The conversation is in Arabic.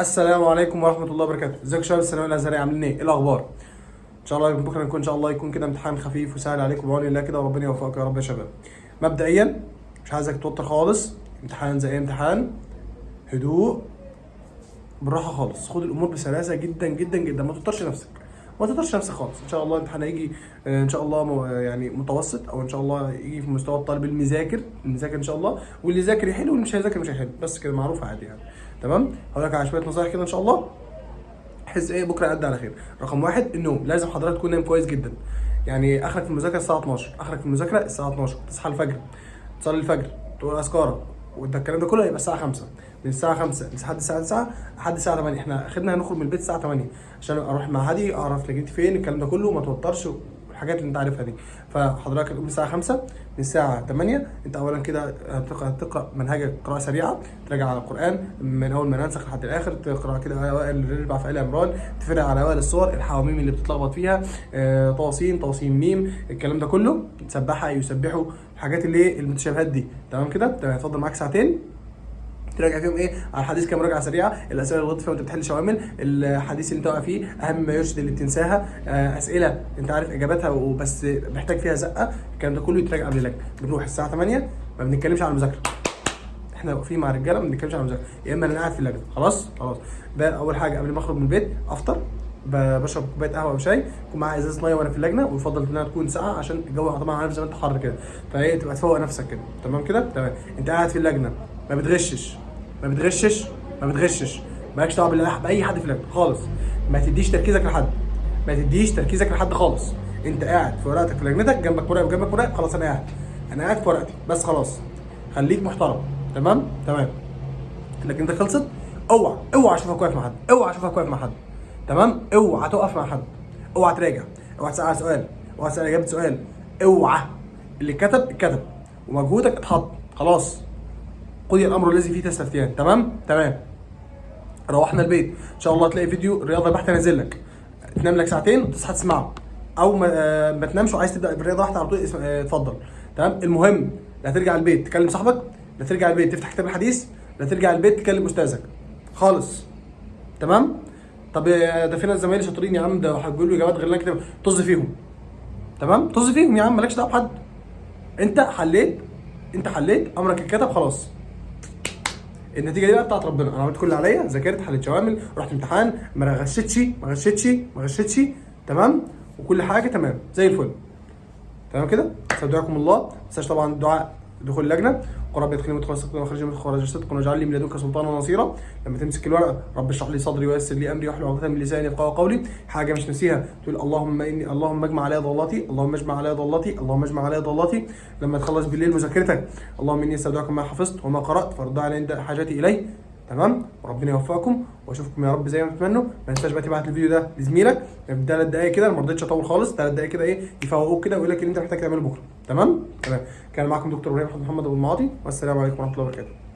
السلام عليكم ورحمه الله وبركاته. ازيكم يا شباب الثانويه الازهريه، عاملين ايه؟ ايه الاخبار؟ ان شاء الله بكره نكون ان شاء الله يكون كده امتحان خفيف وسهل عليكم بعون الله كده، وربنا يوفقكم يا رب يا شباب. مبدئيا مش عايزك تتوتر خالص، امتحان زي اي امتحان، هدوء بالراحه خالص، خد الامور بسلاسه جدا جدا جدا، ما توترش نفسك، ما توترش نفسك خالص. ان شاء الله الامتحان هيجي ان شاء الله يعني متوسط، او ان شاء الله يجي في مستوى الطالب المذاكر ان شاء الله، واللي يذاكر يحل واللي مش هيذاكر مش هيحل، بس كده معروف عادي يعني. تمام، هقول لك على شويه نصايح كده ان شاء الله بحيث ايه بكره يعدي على خير. رقم واحد، النوم. لازم حضرتك تكون نايم كويس جدا، يعني اخرك في المذاكره الساعه 12، اخرك في المذاكره الساعه 12، تصحى الفجر، تصلي الفجر، تقول اذكارك، وده الكلام ده كله هيبقى الساعه 5، من الساعه 5 لحد الساعه 9 لحد الساعه 8. احنا اخرنا هنخرج من البيت الساعه 8 عشان اروح مع هادي، اعرف لقيت فين، الكلام ده كله ما توترش، الحاجات اللي انت عارفها دي. فحضرتك هتقوم الساعه 5، من الساعه 8 انت اولا كده هتقرا منهجك قراءه سريعه، تراجع على القران من اول ما ننسخ لحد الاخر، تقرا كده اوائل الربع في ال عمران، تفرق على اوائل الصور، الحواميم اللي بتتلخبط فيها، طاسين ميم، الكلام ده كله تسبحها، يسبحوا الحاجات اللي ايه المتشابهات دي. تمام كده، تمام. هيفضل معاك ساعتين تراجع فيهم ايه على الحديث كمراجعه سريعه، الاسئله اللي غلطت فيها وانت بتحل شوامل، الحديث اللي انت واقع فيه، اهم ما يرشد اللي بتنساها، اسئله انت عارف اجاباتها وبس محتاج فيها زقه، الكلام ده كله يتراجع قبل اللجنه. بنروح الساعه 8، ما بنتكلمش عن المذاكره، احنا واقفين مع الرجاله ما بنتكلمش عن المذاكره، يا اما انا قاعد في اللجنه. خلاص. ده اول حاجه قبل ما اخرج من البيت. افطر، بشرب كوبايه قهوه او شاي، يكون معايا ازازه ميه وانا في اللجنه، ويفضل انها تكون ساقعه عشان الجو طبعا عارف زي ما انت حر كده، فهي تبقى تفوق نفسك كده. تمام كده، تمام. انت قاعد في اللجنه، ما بتغشش ما بتغشش ما بتغشش، مالكش دعوه باي حد في اللجنه خالص، ما تديش تركيزك لحد، ما تديش تركيزك لحد خالص. انت قاعد في ورقتك في لجنتك، جنبك مراقب جنبك مراقب، خلاص انا قاعد في ورقتي بس، خلاص. خليك محترم. تمام تمام. لكن انت خلصت، اوعى اشوفك واقف مع حد، اوعى اشوفك واقف مع حد. تمام، اوعى تقف مع حد، اوعى تراجع، اوعى تسال سؤال، اوعى تسال اجابه سؤال، اوعى. اللي اتكتب ومجهودك اتحط، خلاص. قضي الامر الذي فيه تستفتيان. تمام تمام. روحنا البيت ان شاء الله هتلاقي فيديو رياضه بحته نازل لك، تنام لك ساعتين وتصحى تسمعه، او ما تنامش وعايز تبدا بالرياضه واحده على طول، اتفضل. تمام. المهم لا ترجع البيت تكلم صاحبك، لا ترجع البيت تفتح كتاب الحديث، لا ترجع البيت تكلم استاذك خالص. تمام. طب ده في ناس زمايلي شاطرين يا عم، ده بيقولوا اجابات غير اللي انا كاتبها، طز فيهم. تمام، طز فيهم يا عم، مالكش دعوه بحد. انت حليت امرك اتكتب، خلاص. النتيجه دي بقى بتاعت ربنا. انا عملت كل اللي عليا، ذاكرت، حليت شوامل، رحت امتحان، ما غشتش. تمام، وكل حاجه تمام زي الفل. تمام كده. استودعكم الله. ما تنساش طبعا الدعاء، دخول اللجنه، وقل رب ادخلني مدخل صدق واخرجني مخرج صدق واجعل لي من لدنك سلطانا نصيرا. لما تمسك الورقه، رب اشرح لي صدري ويسر لي امري واحلل عقده من لساني يفقهوا قولي. حاجه مش ناسيها، تقول اللهم اجمع علي ضلاتي، اللهم اجمع علي ضلاتي، اللهم اجمع علي ضلاتي. لما تخلص بالليل مذاكرتك، اللهم اني استودعك ما حفظت وما قرات فرد علي عند حاجتي اليه. تمام، وربنا يوفقكم واشوفكم يا رب زي ما تتمنوا. ما تنساش بقى تبعت الفيديو ده لزميلك ب 3 دقايق كده، ما رضيتش اطول خالص، 3 دقايق كده ايه يفوقوك كده ويقول لك اللي انت محتاج تعمله بكره. تمام تمام. كان معاكم دكتور ابراهيم محمد ابو المعاطي، والسلام عليكم ورحمه الله وبركاته.